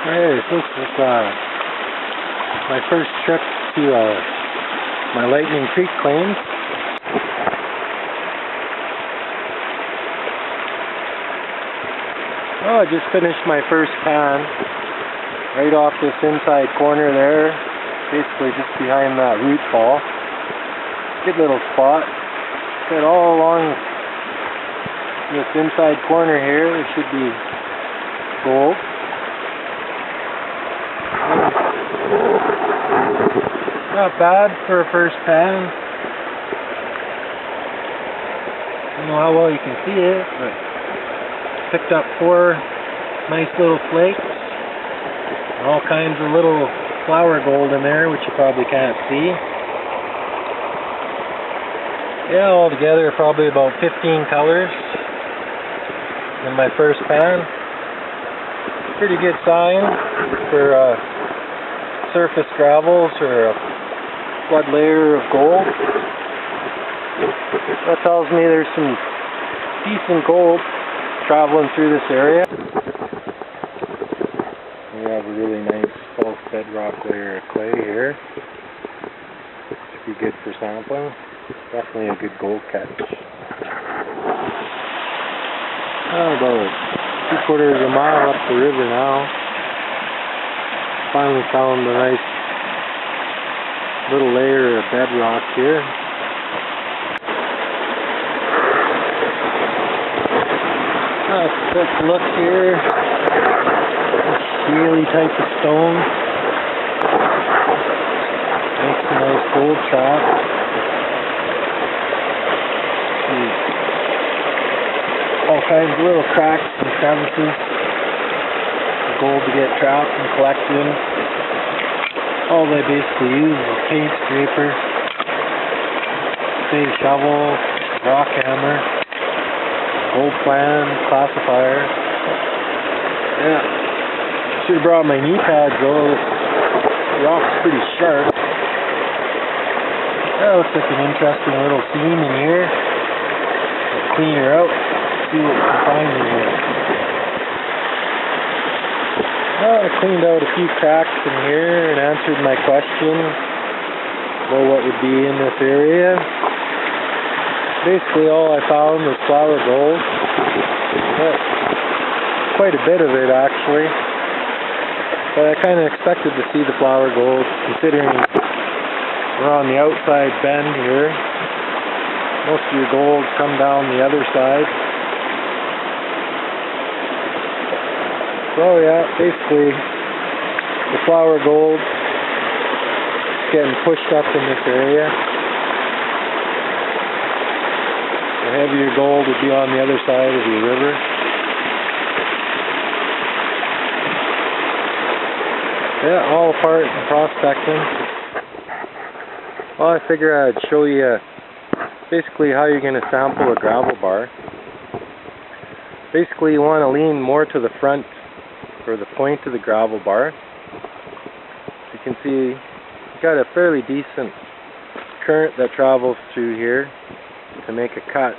Hey, so this is my first trip to my Lightning Creek claims. Oh, I just finished my first pan right off this inside corner there, basically just behind that root ball. Good little spot. Got all along this inside corner here, there should be gold. Not bad for a first pan. I don't know how well you can see it, but picked up 4 nice little flakes. And all kinds of little flower gold in there, which you probably can't see. Yeah, altogether probably about 15 colors in my first pan. Pretty good sign for surface gravels or a flood layer of gold. That tells me there's some decent gold traveling through this area. We have a really nice false bedrock layer of clay here. Should be good for sampling. Definitely a good gold catch. About 3/4 of a mile up the river now. Finally found a nice little layer of bedrock here. Let's take a look here. A scaly type of stone. Makes a nice gold trap. All kinds of little cracks and crevices. Gold to get trapped and collected. All they basically use is paint scraper, spade shovel, rock hammer, gold plan, classifier. Yeah, should have brought my knee pads though. The rock's pretty sharp. That looks like an interesting little seam in here. I'll clean her out, see what we can find in here. Well, I cleaned out a few cracks in here and answered my question about what would be in this area. Basically all I found was flower gold. But quite a bit of it actually. But I kind of expected to see the flower gold considering we're on the outside bend here. Most of your gold come down the other side. So yeah, basically the flower gold is getting pushed up in this area. The heavier gold would be on the other side of the river. Yeah, all apart and prospecting. Well, I figure I'd show you basically how you're going to sample a gravel bar. Basically you want to lean more to the front for the point of the gravel bar. You can see you've got a fairly decent current that travels through here to make a cut.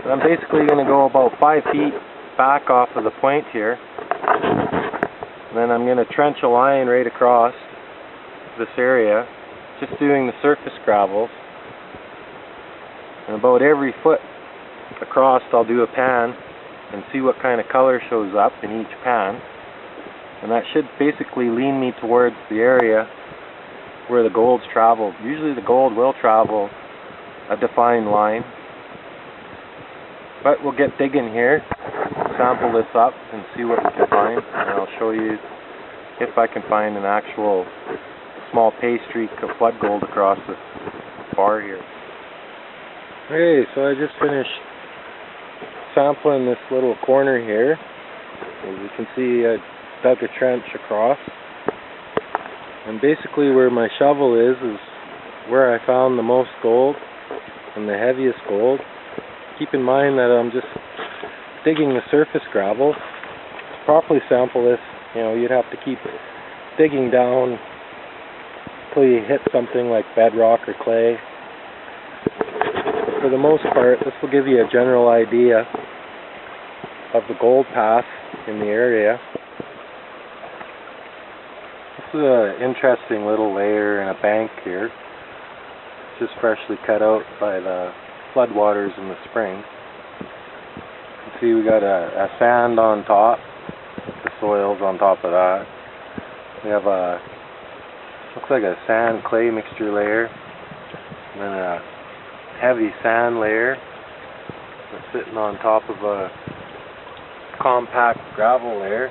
So I'm basically going to go about 5 feet back off of the point here. And then I'm going to trench a line right across this area, just doing the surface gravels. And about every foot across I'll do a pan and see what kind of color shows up in each pan. And that should basically lean me towards the area where the gold's traveled. Usually the gold will travel a defined line. But we'll get digging here, sample this up and see what we can find. And I'll show you if I can find an actual small pay streak of flood gold across this bar here. Okay, so I just finished sampling this little corner here. As you can see, I dug a trench across. And basically where my shovel is where I found the most gold and the heaviest gold. Keep in mind that I'm just digging the surface gravel. To properly sample this, you'd have to keep digging down until you hit something like bedrock or clay. But for the most part, this will give you a general idea of the gold path in the area. This is an interesting little layer in a bank here. It's just freshly cut out by the floodwaters in the spring. You can see we got a sand on top. The soil's on top of that. We have a, looks like a sand clay mixture layer, and then a heavy sand layer that's sitting on top of a compact gravel layer.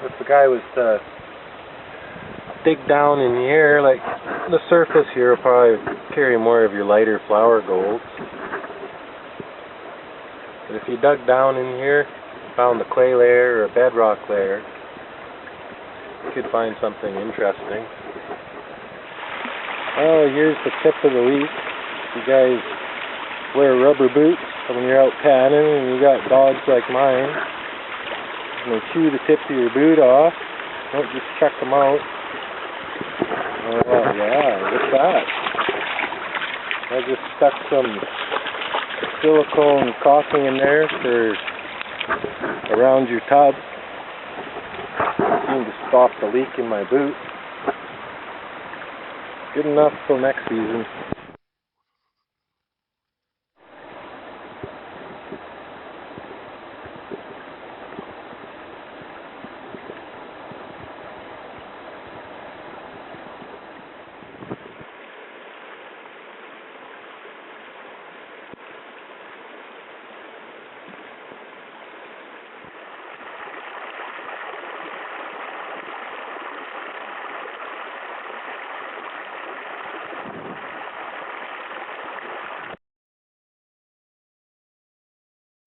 If the guy was to dig down in here, like the surface here will probably carry more of your lighter flower golds. But if you dug down in here, found the clay layer or a bedrock layer, you could find something interesting. Oh, here's the tip of the week. You guys wear rubber boots when you're out panning and you got dogs like mine. And they chew the tip of your boot off. Don't just chuck them out. Oh, well, yeah, what's that? I just stuck some silicone caulking in there for around your tub. Seemed to stop the leak in my boot. Good enough till next season.